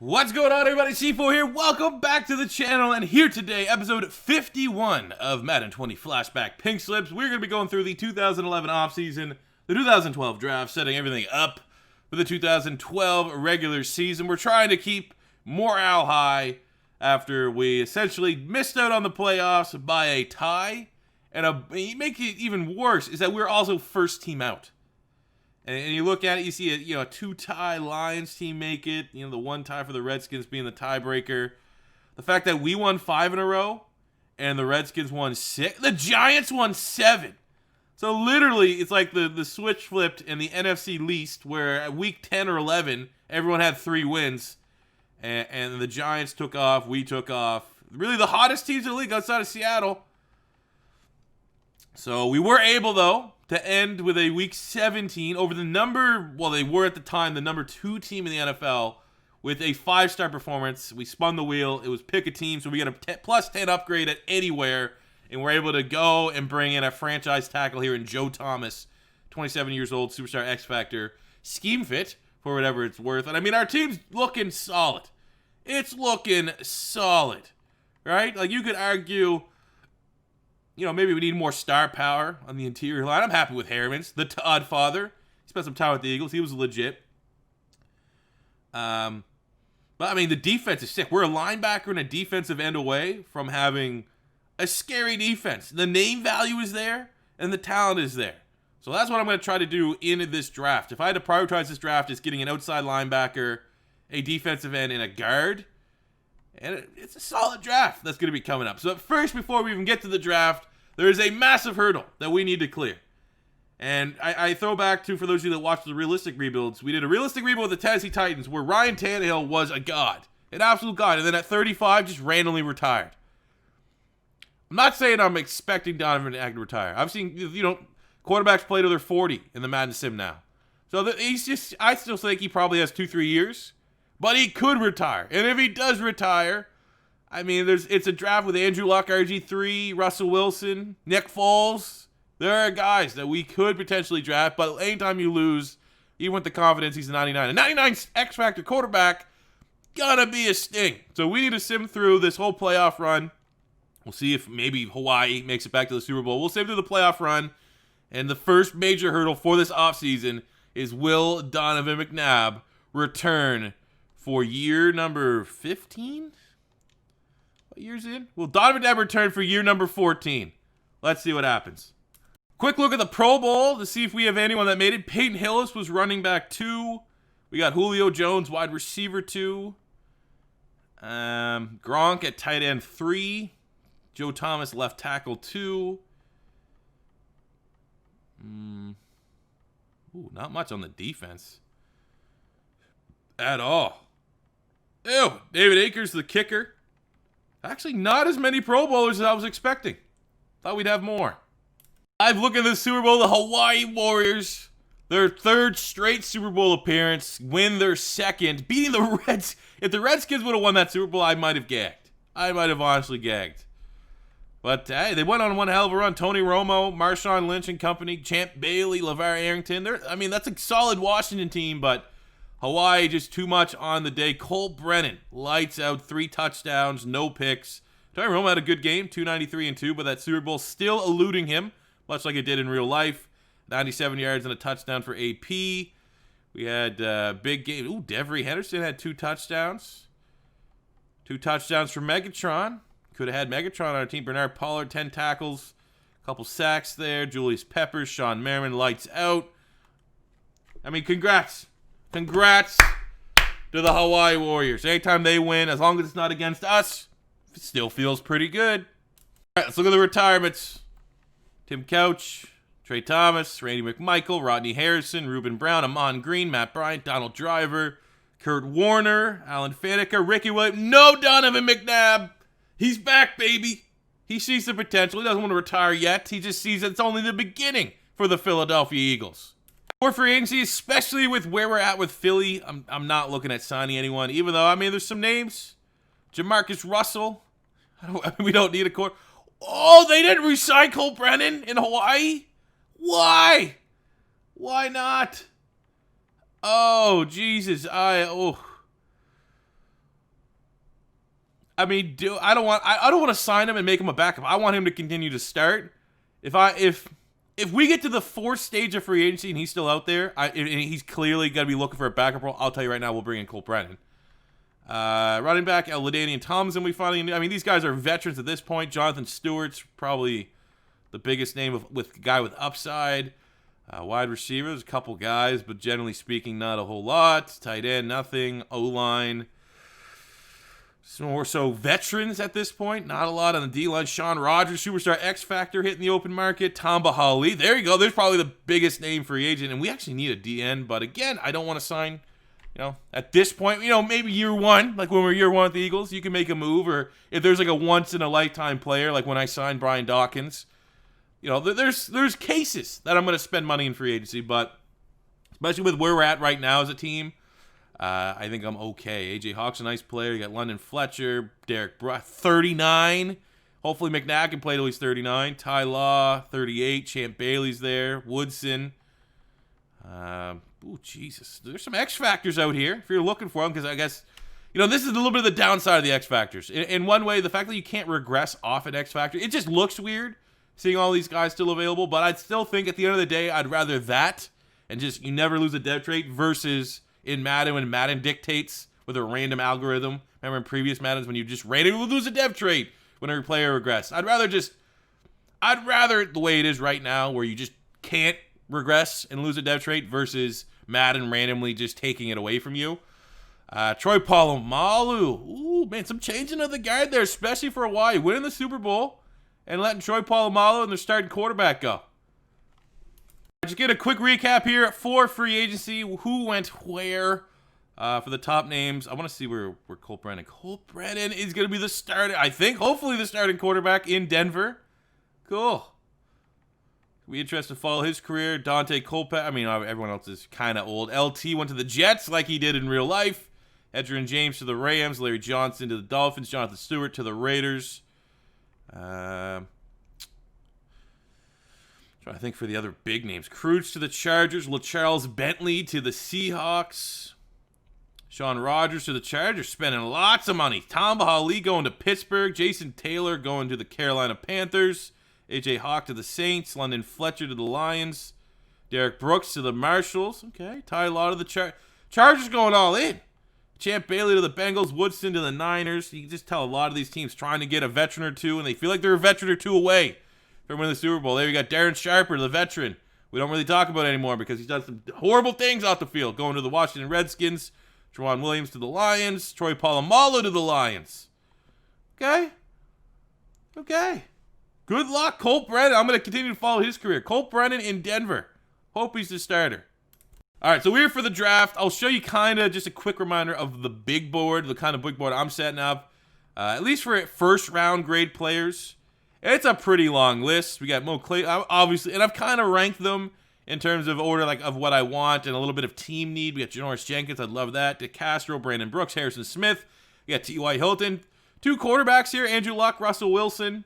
What's going on, everybody? C4 here. Welcome back to the channel, and here today, episode 51 of Madden 20 Flashback Pink Slips. We're going to be going through the 2011 offseason, the 2012 draft, setting everything up for the 2012 regular season. We're trying to keep morale high after we essentially missed out on the playoffs by a tie, and make it even worse is that we're also first team out. And you look at it, you see a two-tie Lions team make it. The one tie for the Redskins being the tiebreaker. The fact that we won 5 in a row and the Redskins won 6. The Giants won 7. So literally, it's like the switch flipped in the NFC least, where at week 10 or 11, everyone had 3 wins. And the Giants took off, we took off. Really the hottest teams in the league outside of Seattle. So we were able, though, to end with a week 17 over they were at the time the number 2 team in the NFL with a 5-star performance. We spun the wheel. It was pick a team, so we got a plus 10 upgrade at anywhere, and we're able to go and bring in a franchise tackle here in Joe Thomas, 27 years old, superstar X Factor, scheme fit for whatever it's worth. And I mean, our team's looking solid. It's looking solid, right? Like, you could argue, maybe we need more star power on the interior line. I'm happy with Harriman's, the Todd father. He spent some time with the Eagles. He was legit. But, I mean, the defense is sick. We're a linebacker and a defensive end away from having a scary defense. The name value is there, and the talent is there. So that's what I'm going to try to do in this draft. If I had to prioritize this draft, it's getting an outside linebacker, a defensive end, and a guard. And it's a solid draft that's going to be coming up. So first, before we even get to the draft, there is a massive hurdle that we need to clear. And I throw back to, for those of you that watched the realistic rebuilds, we did a realistic rebuild with the Tennessee Titans where Ryan Tannehill was a god, an absolute god, and then at 35 just randomly retired. I'm not saying I'm expecting Donovan to retire. I've seen, quarterbacks play till they're 40 in the Madden sim now. So I still think he probably has 2-3 years. But he could retire. And if he does retire, I mean, it's a draft with Andrew Luck, RG3, Russell Wilson, Nick Foles. There are guys that we could potentially draft, but anytime you lose, even with the confidence he's a 99. A 99 X-Factor quarterback, gonna be a sting. So we need to sim through this whole playoff run. We'll see if maybe Hawaii makes it back to the Super Bowl. We'll sim through the playoff run. And the first major hurdle for this offseason is, will Donovan McNabb return for year number 15? What year's in? Will Donovan McNabb return for year number 14? Let's see what happens. Quick look at the Pro Bowl to see if we have anyone that made it. Peyton Hillis was running back 2. We got Julio Jones, wide receiver 2. Gronk at tight end 3. Joe Thomas, left tackle 2. Not much on the defense at all. Ew, David Akers, the kicker. Actually, not as many Pro Bowlers as I was expecting. Thought we'd have more. I've looked at the Super Bowl, the Hawaii Warriors. Their 3rd straight Super Bowl appearance, win their 2nd, beating the Reds. If the Redskins would have won that Super Bowl, I might have gagged. I might have honestly gagged. But, hey, they went on one hell of a run. Tony Romo, Marshawn Lynch and company, Champ Bailey, LeVar Arrington. That's a solid Washington team, but Hawaii, just too much on the day. Cole Brennan, lights out, 3 touchdowns, no picks. Tony Romo had a good game, 293 and 2, but that Super Bowl still eluding him, much like it did in real life. 97 yards and a touchdown for AP. We had big game. Ooh, Devery Henderson had 2 touchdowns. 2 touchdowns for Megatron. Could have had Megatron on our team. Bernard Pollard, 10 tackles. A couple sacks there. Julius Peppers, Sean Merriman, lights out. I mean, congrats. Congrats to the Hawaii Warriors. Anytime they win, as long as it's not against us, it still feels pretty good. All right, let's look at the retirements. Tim Couch, Trey Thomas, Randy McMichael, Rodney Harrison, Reuben Brown, Amon Green, Matt Bryant, Donald Driver, Kurt Warner, Alan Faneca, Ricky Williams. No Donovan McNabb. He's back, baby. He sees the potential. He doesn't want to retire yet. He just sees it's only the beginning for the Philadelphia Eagles. For free agency, especially with where we're at with Philly, I'm not looking at signing anyone, even though, I mean, there's some names. Jamarcus Russell. We don't need a court. Oh, they didn't resign Cole Brennan in Hawaii? Why? Why not? Oh, Jesus. I mean, I don't want to sign him and make him a backup. I want him to continue to start. If we get to the fourth stage of free agency and he's still out there, and he's clearly going to be looking for a backup role, I'll tell you right now, we'll bring in Cole Brennan. Running back, LaDainian Tomlinson, we finally. I mean, these guys are veterans at this point. Jonathan Stewart's probably the biggest name with guy with upside. Wide receivers, a couple guys, but generally speaking, not a whole lot. Tight end, nothing. O-line. More so veterans at this point. Not a lot on the D-line. Sean Rogers, superstar X Factor, hitting the open market. Tamba Hali. There you go. There's probably the biggest name free agent. And we actually need a DN. But again, I don't want to sign, at this point, maybe year one. Like when we're year one with the Eagles, you can make a move. Or if there's like a once-in-a-lifetime player, like when I signed Brian Dawkins. There's cases that I'm going to spend money in free agency. But especially with where we're at right now as a team, I think I'm okay. AJ Hawk's a nice player. You got London Fletcher, Derek Bruh, 39. Hopefully McNabb can play till he's 39. Ty Law, 38. Champ Bailey's there. Woodson. Jesus. There's some X factors out here if you're looking for them, because I guess, this is a little bit of the downside of the X factors. In one way, the fact that you can't regress off an X factor, it just looks weird seeing all these guys still available. But I'd still think at the end of the day, I'd rather that and just you never lose a dev trait versus in Madden, when Madden dictates with a random algorithm. Remember in previous Maddens when you just randomly lose a dev trait when a player regressed. I'd rather the way it is right now, where you just can't regress and lose a dev trait, versus Madden randomly just taking it away from you. Troy Polamalu. Ooh, man, some changing of the guard there, especially for Hawaii. Winning the Super Bowl and letting Troy Polamalu and their starting quarterback go. Just get a quick recap here for free agency. Who went where for the top names. I want to see where Cole Brennan. Cole Brennan is going to be the starter. I think, hopefully, the starting quarterback in Denver. Cool. Be interested to follow his career. Dante Culpepper. I mean, everyone else is kind of old. LT went to the Jets like he did in real life. Edgerrin James to the Rams. Larry Johnson to the Dolphins. Jonathan Stewart to the Raiders. Trying to think for the other big names. Cruz to the Chargers. LaCharles Bentley to the Seahawks. Sean Rogers to the Chargers, spending lots of money. Tamba Hali going to Pittsburgh. Jason Taylor going to the Carolina Panthers. AJ Hawk to the Saints. London Fletcher to the Lions. Derek Brooks to the Marshals. Okay. Ty Law to the Chargers going all in. Champ Bailey to the Bengals. Woodson to the Niners. You can just tell a lot of these teams trying to get a veteran or two, and they feel like they're a veteran or two away from winning the Super Bowl. There you got Darren Sharper, the veteran. We don't really talk about it anymore because he's done some horrible things off the field. Going to the Washington Redskins. Juwan Williams to the Lions. Troy Polamalu to the Lions. Okay. Good luck, Cole Brennan. I'm going to continue to follow his career. Cole Brennan in Denver. Hope he's the starter. All right, so we're here for the draft. I'll show you kind of just a quick reminder of the big board, the kind of big board I'm setting up, at least for first-round grade players. It's a pretty long list. We got Mo Clay, obviously, and I've kind of ranked them in terms of order, like of what I want and a little bit of team need. We got Janoris Jenkins. I'd love that. DeCastro, Brandon Brooks, Harrison Smith. We got T.Y. Hilton. Two quarterbacks here, Andrew Luck, Russell Wilson.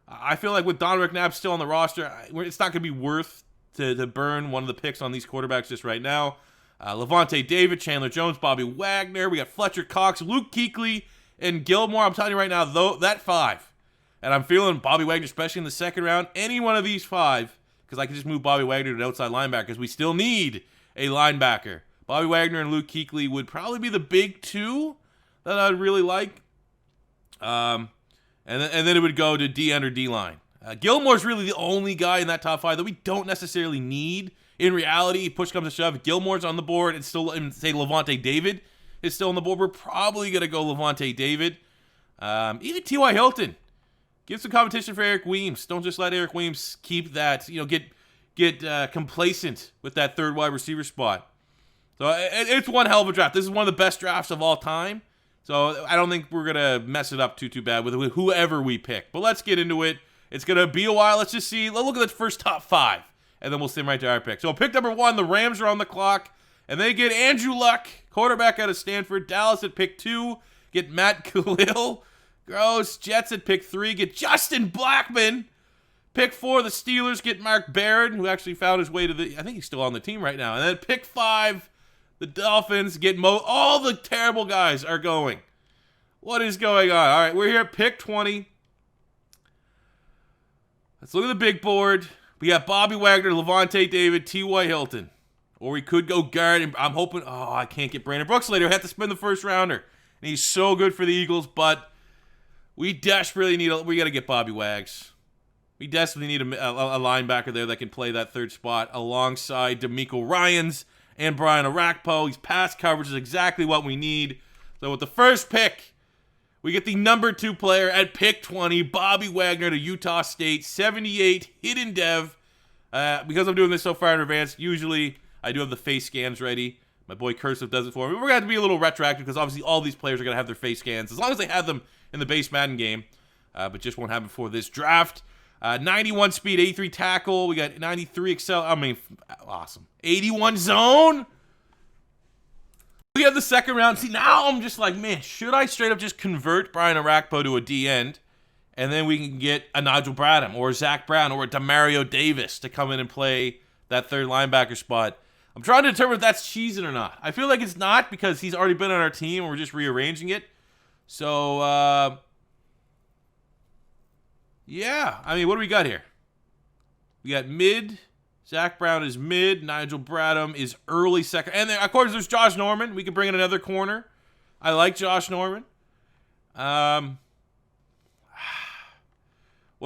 I feel like with Don McNabb still on the roster, it's not going to be worth to burn one of the picks on these quarterbacks just right now. Levante David, Chandler Jones, Bobby Wagner. We got Fletcher Cox, Luke Kuechly, and Gilmore. I'm telling you right now, though, that five. And I'm feeling Bobby Wagner, especially in the second round. Any one of these five, because I can just move Bobby Wagner to an outside linebacker, because we still need a linebacker. Bobby Wagner and Luke Kuechly would probably be the big two that I'd really like. And then it would go to D under D-line. Gilmore's really the only guy in that top five that we don't necessarily need. In reality, push comes to shove, Gilmore's on the board, and still, say Levante David is still on the board. We're probably going to go Levante David. Even T.Y. Hilton. Give some competition for Eric Weems. Don't just let Eric Weems keep that, get complacent with that third wide receiver spot. So it's one hell of a draft. This is one of the best drafts of all time. So I don't think we're going to mess it up too bad with whoever we pick. But let's get into it. It's going to be a while. Let's just see. Let's look at the first top five, and then we'll sim right to our pick. So pick number one, the Rams are on the clock, and they get Andrew Luck, quarterback out of Stanford. Dallas at pick 2, get Matt Khalil. Gross. Jets at pick 3, get Justin Blackman. Pick 4, the Steelers get Mark Barron, who actually found his way to I think he's still on the team right now. And then pick 5, the Dolphins get all the terrible guys are going. What is going on? All right, we're here at pick 20. Let's look at the big board. We got Bobby Wagner, Levante David, T.Y. Hilton. Or we could go guard, and I'm hoping... Oh, I can't get Brandon Brooks later. I have to spend the first rounder. And he's so good for the Eagles, but we desperately need... We got to get Bobby Wags. We desperately need a linebacker there that can play that third spot alongside D'Amico Ryans and Brian Arakpo. His pass coverage is exactly what we need. So with the first pick, we get the number 2 player at pick 20, Bobby Wagner to Utah State, 78, hidden dev. Because I'm doing this so far in advance, usually I do have the face scans ready. My boy Cursive does it for me. We're going to have to be a little retroactive because obviously all these players are going to have their face scans, as long as they have them in the base Madden game, but just won't have it for this draft. 91 speed, 83 tackle. We got 93 awesome. 81 zone. We have the second round. See, now I'm just like, man, should I straight up just convert Brian Arakpo to a D end, and then we can get a Nigel Bradham or a Zach Brown or a Demario Davis to come in and play that third linebacker spot. I'm trying to determine if that's cheesing or not. I feel like it's not because he's already been on our team and we're just rearranging it. So, yeah. I mean, what do we got here? We got mid. Zach Brown is mid. Nigel Bradham is early second. And then, of course, there's Josh Norman. We could bring in another corner. I like Josh Norman. What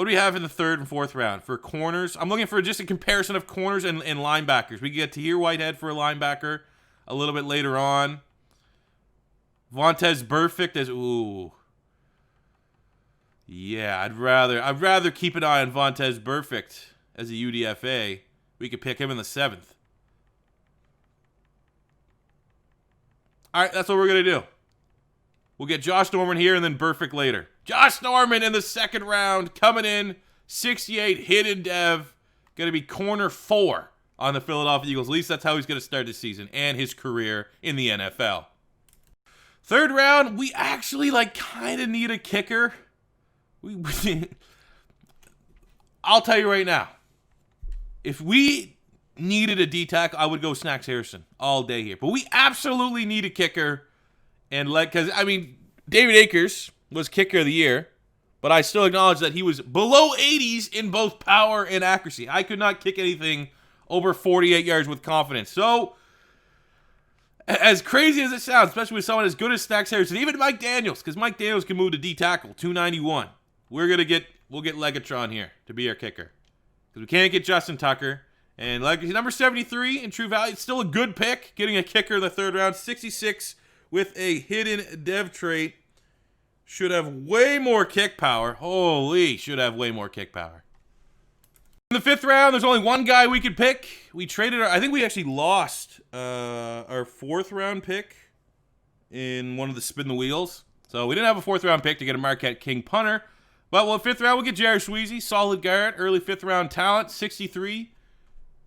do we have in the third and fourth round for corners? I'm looking for just a comparison of corners and linebackers. We can get Tahir Whitehead for a linebacker a little bit later on. Vontez Burfict as ooh. Yeah, I'd rather keep an eye on Vontez Burfict as a UDFA. We could pick him in the 7th. All right, that's what we're going to do. We'll get Josh Norman here and then Burfict later. Josh Norman in the second round, coming in, 68, hidden dev. Going to be corner 4 on the Philadelphia Eagles. At least that's how he's going to start this season and his career in the NFL. Third round, we actually kind of need a kicker. I'll tell you right now. If we needed a D-tackle, I would go Snacks Harrison all day here. But we absolutely need a kicker. And because, I mean, David Akers was kicker of the year, but I still acknowledge that he was below 80s in both power and accuracy. I could not kick anything over 48 yards with confidence. So, as crazy as it sounds, especially with someone as good as Snacks Harrison, even Mike Daniels, because Mike Daniels can move to D-tackle, 291. We'll get Legatron here to be our kicker. Because we can't get Justin Tucker. And number 73 in true value, it's still a good pick. Getting a kicker in the third round, 66 with a hidden dev trait. Should have way more kick power. Holy, should have way more kick power. In the fifth round, there's only one guy we could pick. We traded I think we actually lost our fourth round pick in one of the spin the wheels. So we didn't have a fourth round pick to get a Marquette King punter. But fifth round, we'll get Jerry Sweezy, solid guard, early fifth round talent, 63,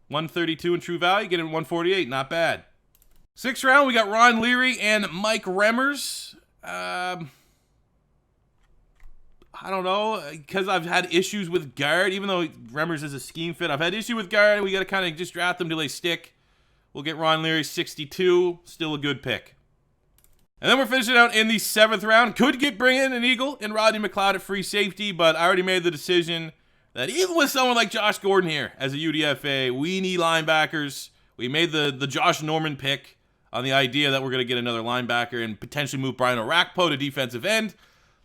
132 in true value, get him 148, not bad. Sixth round, we got Ron Leary and Mike Remmers. I don't know, because I've had issues with guard, even though Remmers is a scheme fit. I've had issue with guard. We got to kind of just draft them till they stick. We'll get Ron Leary, 62, still a good pick. And then we're finishing out in the seventh round. Could bring in an Eagle and Rodney McLeod at free safety, but I already made the decision that even with someone like Josh Gordon here as a UDFA, we need linebackers. We made the Josh Norman pick on the idea that we're going to get another linebacker and potentially move Brian Arakpo to defensive end.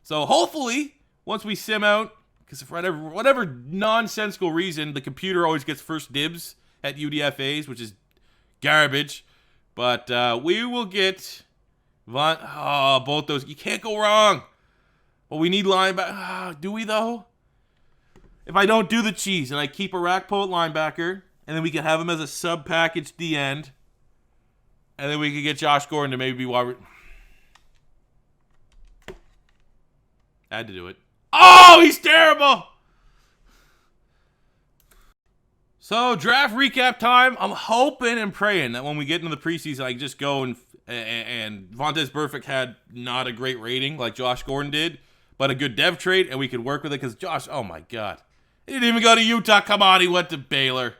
So hopefully, once we sim out, because for whatever nonsensical reason, the computer always gets first dibs at UDFAs, which is garbage. But we will get both those. You can't go wrong. Well, we need linebacker. Do we, though? If I don't do the cheese and I keep Arakpo at linebacker, and then we can have him as a sub-package D end, and then we can get Josh Gordon to maybe be wide. I had to do it. Oh, he's terrible! So, draft recap time. I'm hoping and praying that when we get into the preseason, I can just go and Vontez Burfict had not a great rating like Josh Gordon did, but a good dev trait, and we could work with it because Josh, oh my God. He didn't even go to Utah. Come on, he went to Baylor.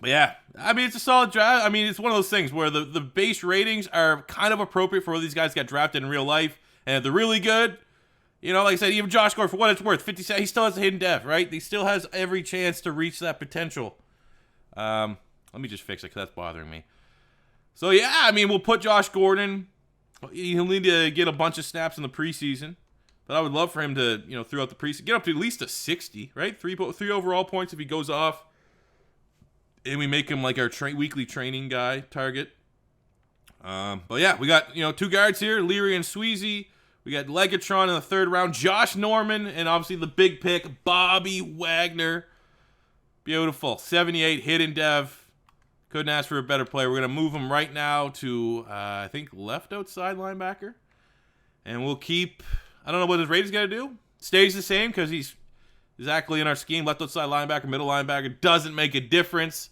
But yeah, I mean, it's a solid draft. I mean, it's one of those things where the base ratings are kind of appropriate for where these guys got drafted in real life. And if they're really good, you know, like I said, even Josh Gordon, for what it's worth, 57, he still has a hidden dev, right? He still has every chance to reach that potential. Let me just fix it because that's bothering me. So yeah, I mean, we'll put Josh Gordon. He'll need to get a bunch of snaps in the preseason. But I would love for him to, you know, throughout the preseason, get up to at least a 60, right? Three overall points if he goes off. And we make him like our weekly training guy target. But yeah, we got, you know, 2 guards here, Leary and Sweezy. We got Legatron in the 3rd round, Josh Norman, and obviously the big pick, Bobby Wagner. Beautiful. 78 hidden dev. Couldn't ask for a better player. We're going to move him right now to, I think, left outside linebacker. And we'll keep, I don't know what his rating's going to do. Stays the same because he's exactly in our scheme. Left outside linebacker, middle linebacker. Doesn't make a difference.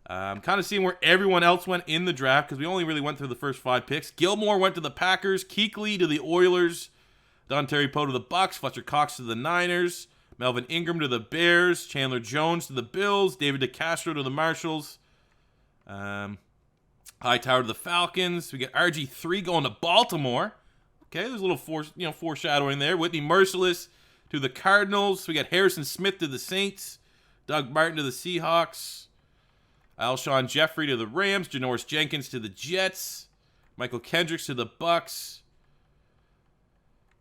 Kind of seeing where everyone else went in the draft because we only really went through the first 5 picks. Gilmore went to the Packers. Kuechly to the Oilers. Dontari Poe to the Bucks. Fletcher Cox to the Niners. Melvin Ingram to the Bears. Chandler Jones to the Bills. David DeCastro to the Marshals. Hightower to the Falcons. We got RG3 going to Baltimore. Okay, there's a little foreshadowing there. Whitney Merciless to the Cardinals. We got Harrison Smith to the Saints. Doug Martin to the Seahawks. Alshon Jeffrey to the Rams. Janoris Jenkins to the Jets. Michael Kendricks to the Bucks.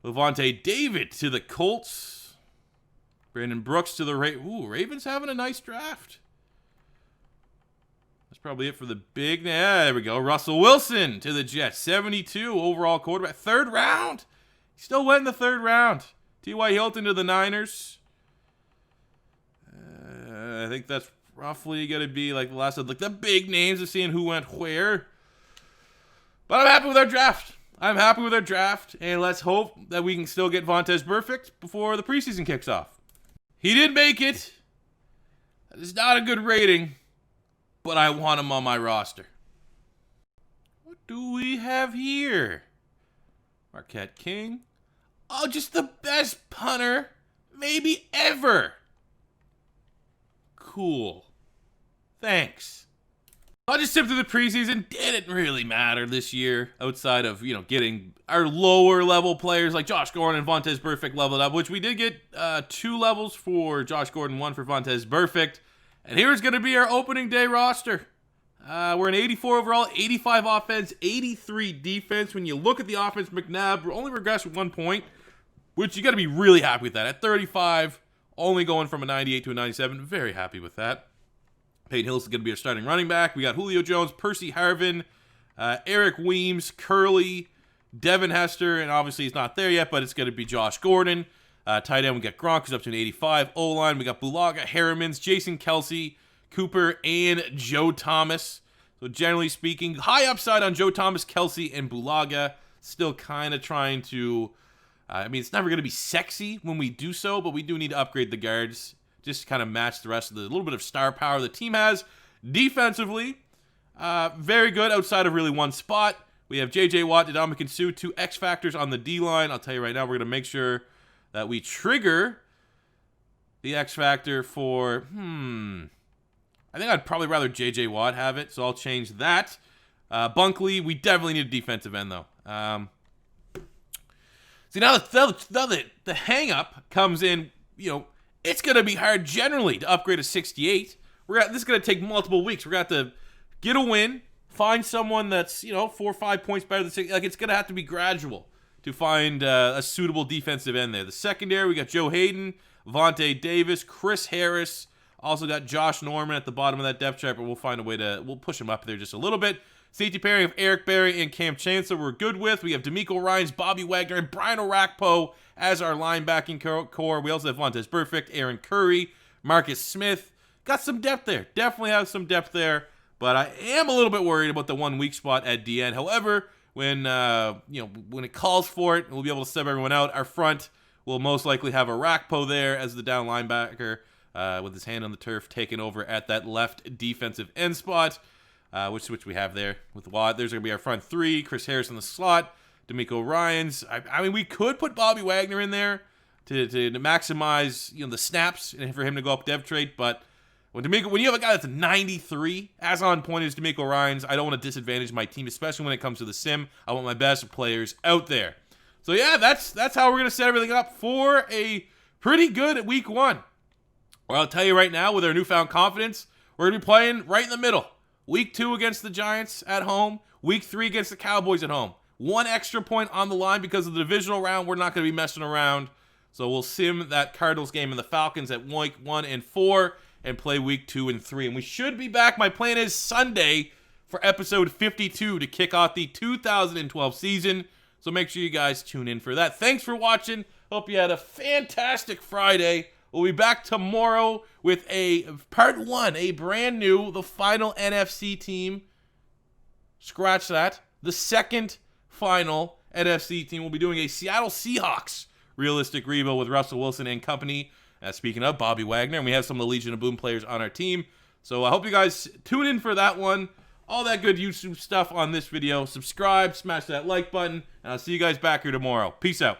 Levante David to the Colts. Brandon Brooks to the Ravens having a nice draft. That's probably it for the big. Yeah, there we go. Russell Wilson to the Jets. 72 overall quarterback. 3rd round. He still went in the 3rd round. T.Y. Hilton to the Niners. I think that's roughly going to be like the last of like the big names of seeing who went where. But I'm happy with our draft. And let's hope that we can still get Vontaze Burfict before the preseason kicks off. He did make it. That is not a good rating, but I want him on my roster. What do we have here? Marquette King. Oh, just the best punter maybe ever. Cool. Thanks. I just tipped through the preseason. Didn't really matter this year outside of, you know, getting our lower level players like Josh Gordon and Vontaze Burfict leveled up, which we did get 2 levels for Josh Gordon, 1 for Vontaze Burfict. And here's going to be our opening day roster. We're an 84 overall, 85 offense, 83 defense. When you look at the offense, McNabb only regressed 1 point, which you got to be really happy with that. At 35, only going from a 98 to a 97. Very happy with that. Peyton Hillis is going to be our starting running back. We got Julio Jones, Percy Harvin, Eric Weems, Curley, Devin Hester, and obviously he's not there yet, but it's going to be Josh Gordon. Tight end, we got Gronk, who's up to an 85. O-line, we got Bulaga, Harrimans, Jason Kelsey, Cooper, and Joe Thomas. So generally speaking, high upside on Joe Thomas, Kelsey, and Bulaga. Still kind of trying to... I mean, it's never going to be sexy when we do so, but we do need to upgrade the guards just to kind of match the rest of the little bit of star power the team has. Defensively, very good outside of really one spot. We have J.J. Watt, Ndamukong Suh, 2 X factors on the D-line. I'll tell you right now, we're going to make sure that we trigger the X factor for, I think I'd probably rather J.J. Watt have it, so I'll change that. Bunkley, we definitely need a defensive end, though. See, now the hang-up comes in, you know, it's going to be hard generally to upgrade a 68. This is going to take multiple weeks. We're going to have to get a win, find someone that's, you know, 4 or 5 points better than 6. Like, it's going to have to be gradual to find a suitable defensive end there. The secondary, we got Joe Hayden, Vontae Davis, Chris Harris. Also got Josh Norman at the bottom of that depth chart, but we'll find a way we'll push him up there just a little bit. Safety pairing of Eric Berry and Cam Chancellor we're good with. We have D'Amico Ryans, Bobby Wagner, and Brian Orakpo as our linebacking core. We also have Vontaze Burfict, Aaron Curry, Marcus Smith. Got some depth there. Definitely have some depth there. But I am a little bit worried about the 1 weak spot at DN. However, when it calls for it, we'll be able to sub everyone out. Our front will most likely have Orakpo there as the down linebacker with his hand on the turf, taking over at that left defensive end spot. Which we have there with Watt. There's going to be our front 3. Chris Harris in the slot. D'Amico Ryans. I mean, we could put Bobby Wagner in there to maximize, you know, the snaps and for him to go up dev trade, but When you have a guy that's a 93, as on point as D'Amico Ryans, I don't want to disadvantage my team, especially when it comes to the sim. I want my best players out there. So yeah, that's how we're going to set everything up for a pretty good week 1. Well, I'll tell you right now, with our newfound confidence, we're going to be playing right in the middle. Week 2 against the Giants at home. Week 3 against the Cowboys at home. 1 extra point on the line because of the divisional round. We're not going to be messing around. So we'll sim that Cardinals game and the Falcons at week 1 and 4 and play week 2 and 3. And we should be back. My plan is Sunday for episode 52 to kick off the 2012 season. So make sure you guys tune in for that. Thanks for watching. Hope you had a fantastic Friday. We'll be back tomorrow with a part 1, a brand new, the final NFC team. Scratch that. The second final NFC team. We'll be doing a Seattle Seahawks realistic rebuild with Russell Wilson and company. Speaking of Bobby Wagner, and we have some of the Legion of Boom players on our team. So I hope you guys tune in for that one. All that good YouTube stuff on this video. Subscribe, smash that like button, and I'll see you guys back here tomorrow. Peace out.